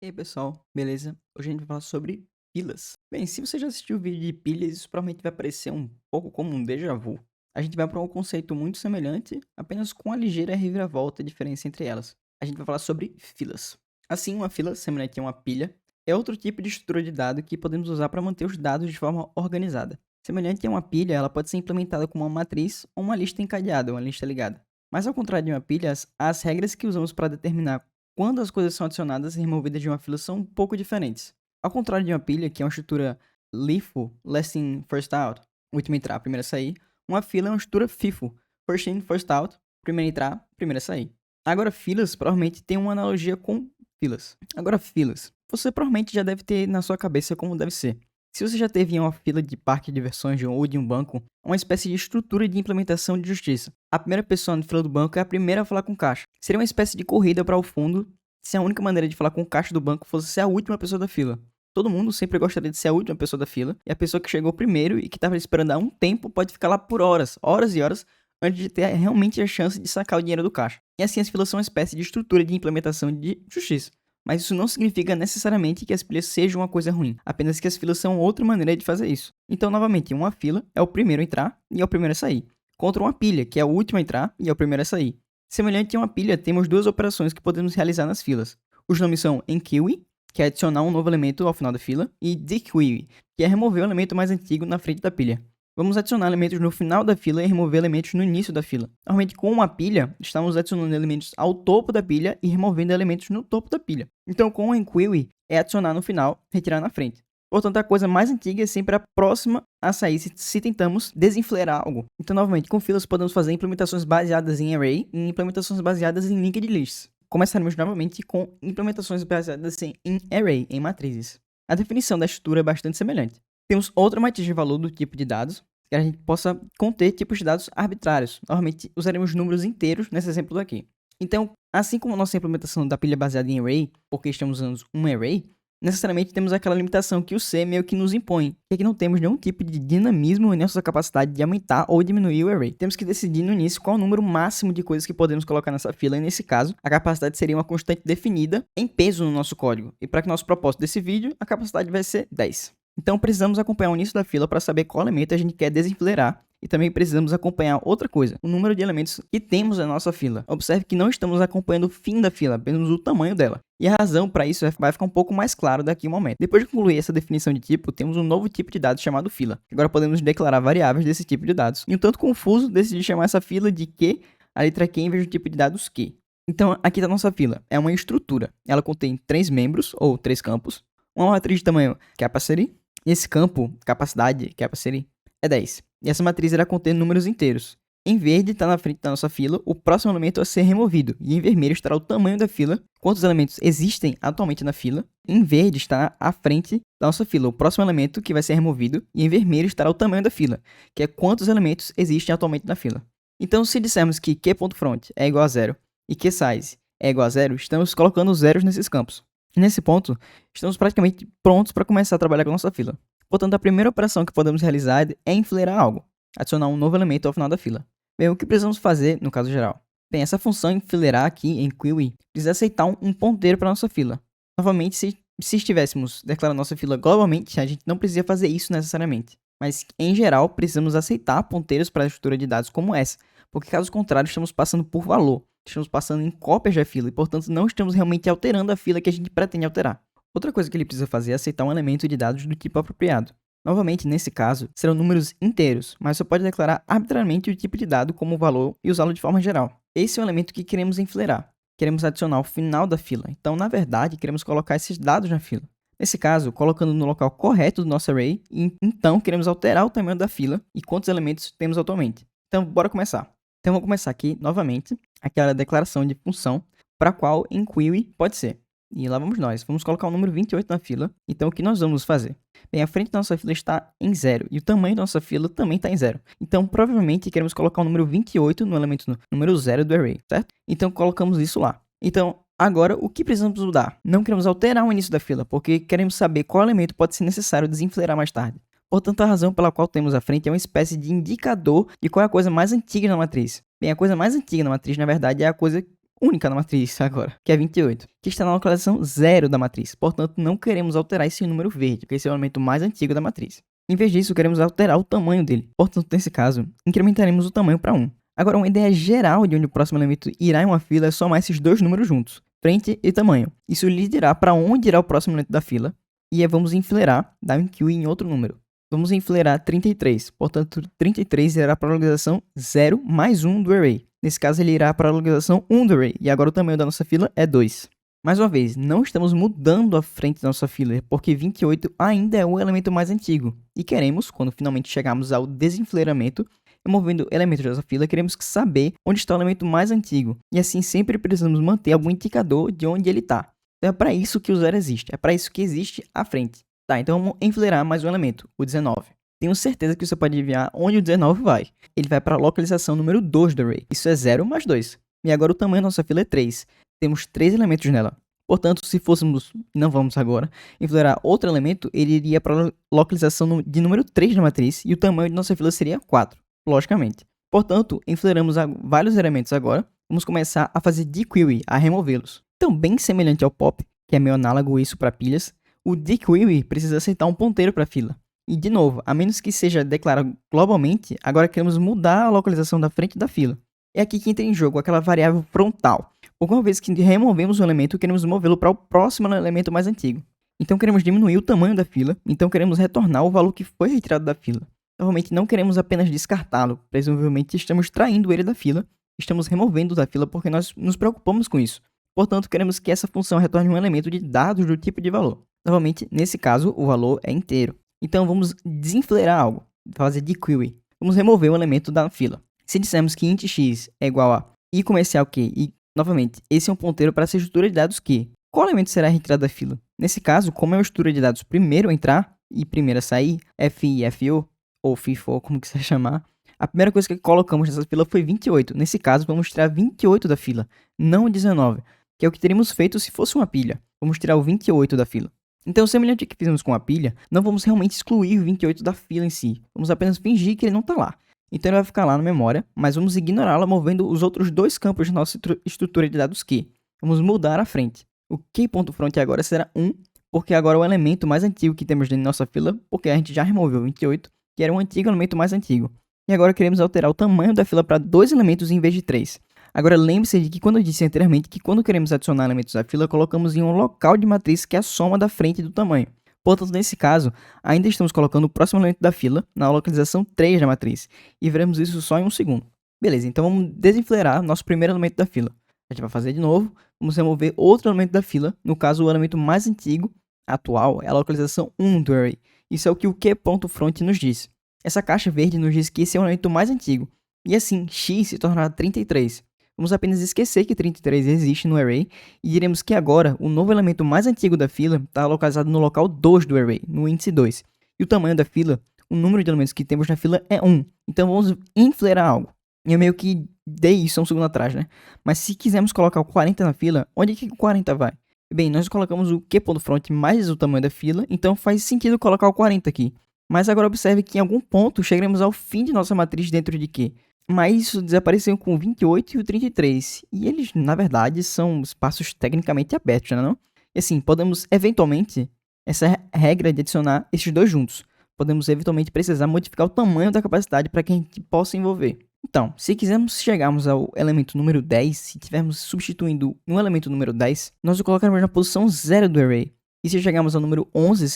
E aí pessoal, beleza? Hoje a gente vai falar sobre filas. Bem, se você já assistiu o vídeo de pilhas, isso provavelmente vai parecer um pouco como um déjà vu. A gente vai para um conceito muito semelhante, apenas com a ligeira reviravolta e diferença entre elas. A gente vai falar sobre filas. Assim, uma fila, semelhante a uma pilha, é outro tipo de estrutura de dado que podemos usar para manter os dados de forma organizada. Semelhante a uma pilha, ela pode ser implementada como uma matriz ou uma lista encadeada, uma lista ligada. Mas ao contrário de uma pilha, as regras que usamos para determinar quando as coisas são adicionadas e removidas de uma fila são um pouco diferentes. Ao contrário de uma pilha, que é uma estrutura LIFO, Last in, First Out, último entrar, primeiro a sair, uma fila é uma estrutura FIFO, First in, First Out, primeiro entrar, primeiro a sair. Agora, filas provavelmente tem uma analogia com filas. Agora, filas. Você provavelmente já deve ter na sua cabeça como deve ser. Se você já teve em uma fila de parque de diversões ou de um banco, uma espécie de estrutura de implementação de justiça. A primeira pessoa na fila do banco é a primeira a falar com o caixa. Seria uma espécie de corrida para o fundo se a única maneira de falar com o caixa do banco fosse ser a última pessoa da fila. Todo mundo sempre gostaria de ser a última pessoa da fila, e a pessoa que chegou primeiro e que estava esperando há um tempo pode ficar lá por horas, horas e horas, antes de ter realmente a chance de sacar o dinheiro do caixa. E assim as filas são uma espécie de estrutura de implementação de justiça. Mas isso não significa necessariamente que as pilhas sejam uma coisa ruim, apenas que as filas são outra maneira de fazer isso. Então, novamente, uma fila é o primeiro a entrar e é o primeiro a sair, contra uma pilha, que é o último a entrar e é o primeiro a sair. Semelhante a uma pilha, temos duas operações que podemos realizar nas filas. Os nomes são enqueue, que é adicionar um novo elemento ao final da fila, e dequeue, que é remover o elemento mais antigo na frente da pilha. Vamos adicionar elementos no final da fila e remover elementos no início da fila. Normalmente, com uma pilha, estamos adicionando elementos ao topo da pilha e removendo elementos no topo da pilha. Então, com o enqueue, é adicionar no final, retirar na frente. Portanto, a coisa mais antiga é sempre a próxima a sair se tentamos desenflear algo. Então, novamente, com filas podemos fazer implementações baseadas em array e implementações baseadas em linked lists. Começaremos novamente com implementações baseadas em array, em matrizes. A definição da estrutura é bastante semelhante. Temos outra matriz de valor do tipo de dados, que a gente possa conter tipos de dados arbitrários. Normalmente usaremos números inteiros nesse exemplo daqui. Então, assim como a nossa implementação da pilha baseada em array, porque estamos usando um array, necessariamente temos aquela limitação que o C meio que nos impõe, que é que não temos nenhum tipo de dinamismo em nossa capacidade de aumentar ou diminuir o array. Temos que decidir no início qual é o número máximo de coisas que podemos colocar nessa fila, e nesse caso, a capacidade seria uma constante definida em peso no nosso código. E para que nosso propósito desse vídeo, a capacidade vai ser 10. Então precisamos acompanhar o início da fila para saber qual elemento a gente quer desenfileirar. E também precisamos acompanhar outra coisa, o número de elementos que temos na nossa fila. Observe que não estamos acompanhando o fim da fila, apenas o tamanho dela. E a razão para isso vai ficar um pouco mais claro daqui a um momento. Depois de concluir essa definição de tipo, temos um novo tipo de dados chamado fila. Agora podemos declarar variáveis desse tipo de dados. E um tanto confuso, decidi chamar essa fila de que, a letra Q em vez do tipo de dados que. Então aqui está a nossa fila. É uma estrutura. Ela contém 3 membros, ou 3 campos. Uma matriz de tamanho capacity. Esse campo, capacidade, capacity, é 10. E essa matriz irá conter números inteiros. Em verde está na frente da nossa fila o próximo elemento a ser removido. E em vermelho estará o tamanho da fila, quantos elementos existem atualmente na fila. Em verde está à frente da nossa fila o próximo elemento que vai ser removido. E em vermelho estará o tamanho da fila, que é quantos elementos existem atualmente na fila. Então, se dissermos que q.front é igual a 0 e qsize é igual a 0, estamos colocando zeros nesses campos. E nesse ponto, estamos praticamente prontos para começar a trabalhar com a nossa fila. Portanto, a primeira operação que podemos realizar é enfileirar algo, adicionar um novo elemento ao final da fila. Bem, o que precisamos fazer no caso geral? Bem, essa função enfileirar aqui em queue precisa aceitar um ponteiro para a nossa fila. Novamente, se estivéssemos declarando nossa fila globalmente, a gente não precisa fazer isso necessariamente. Mas, em geral, precisamos aceitar ponteiros para a estrutura de dados como essa, porque caso contrário, estamos passando por valor. Estamos passando em cópias da fila e, portanto, não estamos realmente alterando a fila que a gente pretende alterar. Outra coisa que ele precisa fazer é aceitar um elemento de dados do tipo apropriado. Novamente, nesse caso, serão números inteiros, mas você pode declarar arbitrariamente o tipo de dado como valor e usá-lo de forma geral. Esse é o elemento que queremos enfileirar. Queremos adicionar ao final da fila. Então, na verdade, queremos colocar esses dados na fila. Nesse caso, colocando no local correto do nosso array, e então queremos alterar o tamanho da fila e quantos elementos temos atualmente. Então, bora começar. Então, vou começar aqui, novamente, aquela declaração de função para a qual enqueue pode ser. E lá vamos nós. Vamos colocar o número 28 na fila. Então, o que nós vamos fazer? Bem, a frente da nossa fila está em 0 e o tamanho da nossa fila também está em 0. Então, provavelmente, queremos colocar o número 28 no elemento número 0 do array, certo? Então, colocamos isso lá. Então, agora, o que precisamos mudar? Não queremos alterar o início da fila, porque queremos saber qual elemento pode ser necessário desenfileirar mais tarde. Portanto, a razão pela qual temos à frente é uma espécie de indicador de qual é a coisa mais antiga na matriz. Bem, a coisa mais antiga na matriz, na verdade, é a coisa única na matriz agora, que é 28, que está na localização 0 da matriz. Portanto, não queremos alterar esse número verde, porque esse é o elemento mais antigo da matriz. Em vez disso, queremos alterar o tamanho dele. Portanto, nesse caso, incrementaremos o tamanho para 1. Agora, uma ideia geral de onde o próximo elemento irá em uma fila é somar esses dois números juntos, frente e tamanho. Isso lhe dirá para onde irá o próximo elemento da fila, e vamos enfileirar, dar um queue em outro número. Vamos enfileirar 33, portanto, 33 irá para a localização 0 mais 1 do array. Nesse caso, ele irá para a localização 1 do array, e agora o tamanho da nossa fila é 2. Mais uma vez, não estamos mudando a frente da nossa fila, porque 28 ainda é o elemento mais antigo. E queremos, quando finalmente chegarmos ao desenfileiramento, removendo elementos dessa fila, queremos saber onde está o elemento mais antigo. E assim sempre precisamos manter algum indicador de onde ele está. Então é para isso que o 0 existe, é para isso que existe a frente. Tá, então vamos enfileirar mais um elemento, o 19. Tenho certeza que você pode adivinhar onde o 19 vai. Ele vai para a localização número 2 do array. Isso é 0 mais 2. E agora o tamanho da nossa fila é 3. Temos 3 elementos nela. Portanto, se fôssemos, não vamos agora, enfileirar outro elemento, ele iria para a localização de número 3 da matriz e o tamanho de nossa fila seria 4, logicamente. Portanto, enfileiramos vários elementos agora. Vamos começar a fazer dequeue, a removê-los. Então, bem semelhante ao pop, que é meio análogo isso para pilhas, o dequeue precisa aceitar um ponteiro para a fila. E, de novo, a menos que seja declarado globalmente, agora queremos mudar a localização da frente da fila. É aqui que entra em jogo aquela variável frontal. Porque uma vez que removemos um elemento, queremos movê-lo para o próximo elemento mais antigo. Então queremos diminuir o tamanho da fila, então queremos retornar o valor que foi retirado da fila. Novamente, não queremos apenas descartá-lo, presumivelmente estamos traindo ele da fila, estamos removendo da fila porque nós nos preocupamos com isso. Portanto, queremos que essa função retorne um elemento de dados do tipo de valor. Novamente, nesse caso, o valor é inteiro. Então vamos desenfileirar algo, fazer dequeue. Vamos remover um elemento da fila. Se dissermos que int x é igual a i comercial q, e novamente, esse é um ponteiro para essa estrutura de dados q, qual elemento será retirado da fila? Nesse caso, como é uma estrutura de dados primeiro a entrar e primeiro a sair, FI e FO, ou FIFO, como quiser chamar, a primeira coisa que colocamos nessa fila foi 28. Nesse caso, vamos tirar 28 da fila, não o 19, que é o que teríamos feito se fosse uma pilha. Vamos tirar o 28 da fila. Então, semelhante ao que fizemos com a pilha, não vamos realmente excluir o 28 da fila em si. Vamos apenas fingir que ele não está lá. Então ele vai ficar lá na memória, mas vamos ignorá-la movendo os outros dois campos da nossa estrutura de dados Q. Vamos mudar a frente. O Q.front agora será 1, porque agora é o elemento mais antigo que temos dentro da nossa fila, porque a gente já removeu o 28, que era um antigo elemento mais antigo. E agora queremos alterar o tamanho da fila para 2 elementos em vez de 3. Agora lembre-se de que quando eu disse anteriormente que quando queremos adicionar elementos à fila, colocamos em um local de matriz que é a soma da frente do tamanho. Portanto, nesse caso, ainda estamos colocando o próximo elemento da fila na localização 3 da matriz. E veremos isso só em um segundo. Beleza, então vamos desenfileirar nosso primeiro elemento da fila. A gente vai fazer de novo. Vamos remover outro elemento da fila. No caso, o elemento mais antigo, atual, é a localização 1 do array. Isso é o que o Q.front nos diz. Essa caixa verde nos diz que esse é o elemento mais antigo. E assim, x se tornará 33. Vamos apenas esquecer que 33 existe no array e diremos que agora o novo elemento mais antigo da fila está localizado no local 2 do array, no índice 2. E o tamanho da fila, o número de elementos que temos na fila é 1. Então vamos enfileirar algo. Eu meio que dei isso há um segundo atrás, né? Mas se quisermos colocar o 40 na fila, onde é que o 40 vai? Bem, nós colocamos o Q.front mais o tamanho da fila, então faz sentido colocar o 40 aqui. Mas agora observe que em algum ponto chegaremos ao fim de nossa matriz dentro de Q. Mas isso desapareceu com o 28 e o 33. E eles, na verdade, são espaços tecnicamente abertos, não é? E assim, podemos eventualmente, essa regra de adicionar esses dois juntos. Podemos eventualmente precisar modificar o tamanho da capacidade para que a gente possa envolver. Então, se quisermos chegarmos ao elemento número 10, se estivermos substituindo um elemento número 10, nós o colocaremos na posição 0 do array. E se chegarmos ao número 11,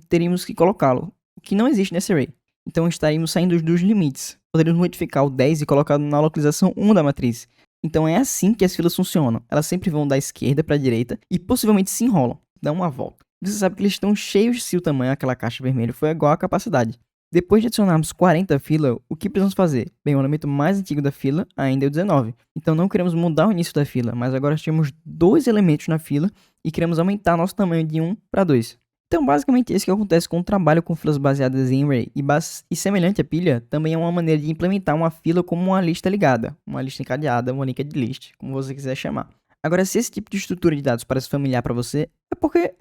teríamos que colocá-lo, o que não existe nesse array. Então estaríamos saindo dos limites. Poderíamos modificar o 10 e colocá-lo na localização 1 da matriz. Então é assim que as filas funcionam. Elas sempre vão da esquerda para a direita e possivelmente se enrolam, dão uma volta. Você sabe que eles estão cheios se o tamanho daquela caixa vermelha foi igual à capacidade. Depois de adicionarmos 40 à fila, o que precisamos fazer? Bem, o elemento mais antigo da fila ainda é o 19. Então não queremos mudar o início da fila, mas agora temos 2 elementos na fila e queremos aumentar nosso tamanho de 1 para 2. Então, basicamente, isso que acontece com o trabalho com filas baseadas em array. E semelhante à pilha, também é uma maneira de implementar uma fila como uma lista ligada, uma lista encadeada, uma linked list, como você quiser chamar. Agora, se esse tipo de estrutura de dados parece familiar para você, é porque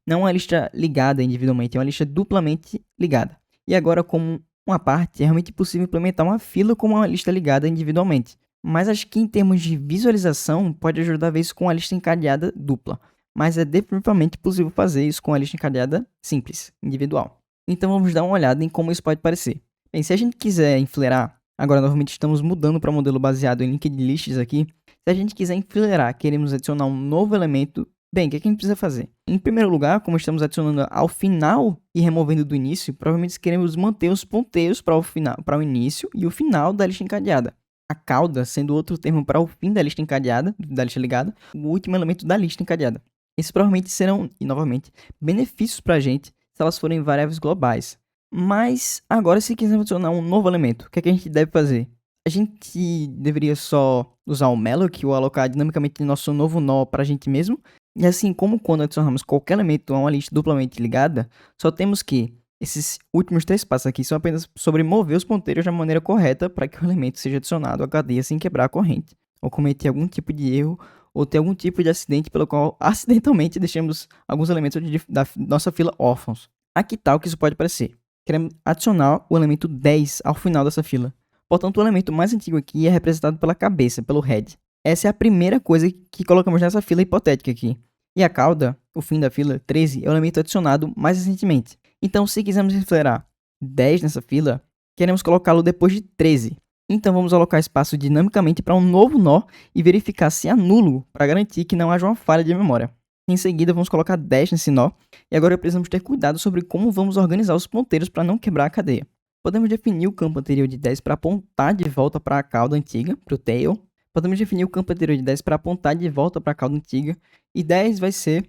não é uma lista ligada individualmente, é uma lista duplamente ligada. E agora, como uma parte, é realmente possível implementar uma fila como uma lista ligada individualmente. Mas acho que em termos de visualização, pode ajudar a ver isso com a lista encadeada dupla. Mas é definitivamente possível fazer isso com a lista encadeada simples, individual. Então vamos dar uma olhada em como isso pode parecer. Bem, se a gente quiser enfileirar, agora novamente estamos mudando para modelo baseado em linked lists aqui. Se a gente quiser enfileirar, queremos adicionar um novo elemento, bem, o que a gente precisa fazer? Em primeiro lugar, como estamos adicionando ao final e removendo do início, provavelmente queremos manter os ponteiros para o início e o final da lista encadeada. A cauda sendo outro termo para o fim da lista encadeada, da lista ligada, o último elemento da lista encadeada. Esses provavelmente serão, e novamente, benefícios para a gente se elas forem variáveis globais. Mas agora, se quisermos adicionar um novo elemento, o que é que a gente deve fazer? A gente deveria só usar o malloc ou alocar dinamicamente nosso novo nó para a gente mesmo. E assim como quando adicionamos qualquer elemento a uma lista duplamente ligada, só temos que esses últimos 3 passos aqui são apenas sobre mover os ponteiros da maneira correta para que o elemento seja adicionado à cadeia sem quebrar a corrente, ou cometer algum tipo de erro, ou ter algum tipo de acidente pelo qual acidentalmente deixamos alguns elementos da nossa fila órfãos. Aqui tal que isso pode parecer. Queremos adicionar o elemento 10 ao final dessa fila. Portanto, o elemento mais antigo aqui é representado pela cabeça, pelo head. Essa é a primeira coisa que colocamos nessa fila hipotética aqui. E a cauda, o fim da fila 13, é o elemento adicionado mais recentemente. Então, se quisermos enfileirar 10 nessa fila, queremos colocá-lo depois de 13. Então, vamos alocar espaço dinamicamente para um novo nó e verificar se é nulo para garantir que não haja uma falha de memória. Em seguida, vamos colocar 10 nesse nó e agora precisamos ter cuidado sobre como vamos organizar os ponteiros para não quebrar a cadeia. Podemos definir o campo anterior de 10 para apontar de volta para a cauda antiga, para o tail. Podemos definir o campo anterior de 10 para apontar de volta para a cauda antiga. E 10 vai ser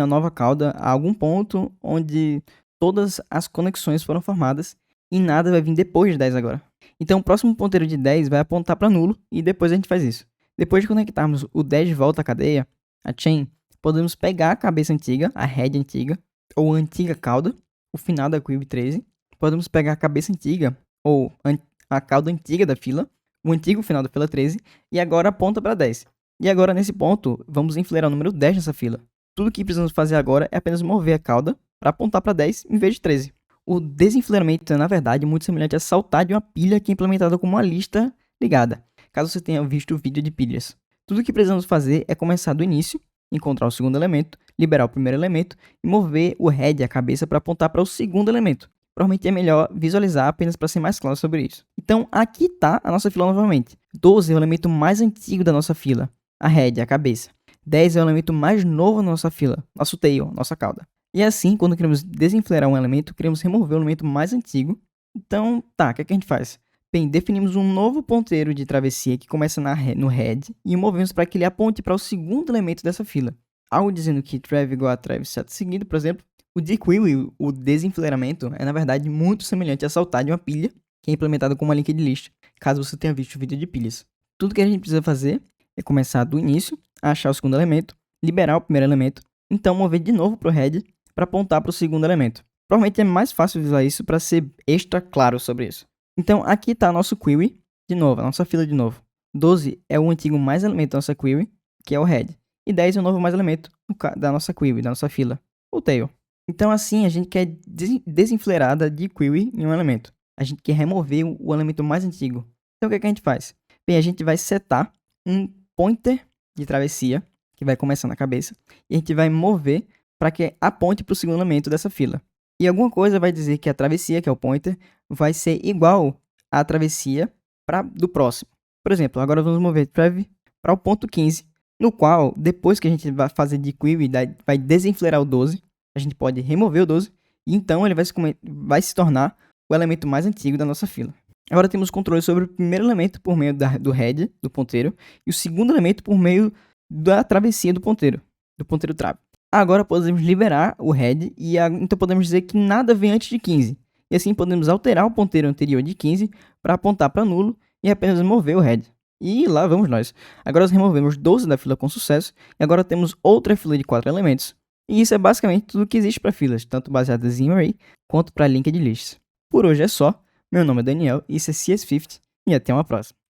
a nova cauda a algum ponto onde todas as conexões foram formadas e nada vai vir depois de 10 agora. Então o próximo ponteiro de 10 vai apontar para nulo e depois a gente faz isso. Depois de conectarmos o 10 de volta à cadeia, a chain, podemos pegar a cabeça antiga, a head antiga, ou a antiga cauda, o final da query 13. Podemos pegar a cabeça antiga, ou a cauda antiga da fila, o antigo final da fila 13, e agora aponta para 10. E agora, nesse ponto, vamos enfileirar o número 10 nessa fila. Tudo que precisamos fazer agora é apenas mover a cauda para apontar para 10 em vez de 13. O desenfileiramento é, na verdade, muito semelhante a saltar de uma pilha que é implementada como uma lista ligada, caso você tenha visto o vídeo de pilhas. Tudo que precisamos fazer é começar do início, encontrar o segundo elemento, liberar o primeiro elemento e mover o head, a cabeça, para apontar para o segundo elemento. Provavelmente é melhor visualizar apenas para ser mais claro sobre isso. Então, aqui está a nossa fila novamente. 12 é o elemento mais antigo da nossa fila, a head, a cabeça. 10 é o elemento mais novo da nossa fila, nosso tail, nossa cauda. E assim, quando queremos desenfileirar um elemento, queremos remover o elemento mais antigo. Então, tá, o que é que a gente faz? Bem, definimos um novo ponteiro de travessia que começa no head e o movemos para que ele aponte para o segundo elemento dessa fila. Algo dizendo que trav igual a trav certo seguido, por exemplo, o dequeue, o desenfileiramento, é na verdade muito semelhante a saltar de uma pilha, que é implementado como uma linked list, caso você tenha visto o vídeo de pilhas. Tudo que a gente precisa fazer é começar do início, achar o segundo elemento, liberar o primeiro elemento, então mover de novo para o head para apontar para o segundo elemento. Provavelmente é mais fácil visualizar isso para ser extra claro sobre isso. Então aqui está nosso query, de novo, a nossa fila de novo. 12 é o antigo mais elemento da nossa query, que é o head. E 10 é o novo mais elemento da nossa query, da nossa fila, o tail. Então assim a gente quer desenfileirada de query em um elemento. A gente quer remover o elemento mais antigo. Então o que é que a gente faz? Bem, a gente vai setar um pointer de travessia, que vai começar na cabeça, e a gente vai mover para que aponte para o segundo elemento dessa fila. E alguma coisa vai dizer que a travessia, que é o pointer, vai ser igual à travessia do próximo. Por exemplo, agora vamos mover trav para o ponto 15, no qual, depois que a gente vai fazer de query, vai desenfileirar o 12, a gente pode remover o 12, e então ele vai se tornar o elemento mais antigo da nossa fila. Agora temos controle sobre o primeiro elemento por meio do head, do ponteiro, e o segundo elemento por meio da travessia do ponteiro trav. Agora podemos liberar o head e então podemos dizer que nada vem antes de 15. E assim podemos alterar o ponteiro anterior de 15 para apontar para nulo e apenas mover o head. E lá vamos nós. Agora nós removemos 12 da fila com sucesso e agora temos outra fila de 4 elementos. E isso é basicamente tudo que existe para filas, tanto baseadas em array quanto para linked lists. Por hoje é só. Meu nome é Daniel, isso é CS50 e até uma próxima.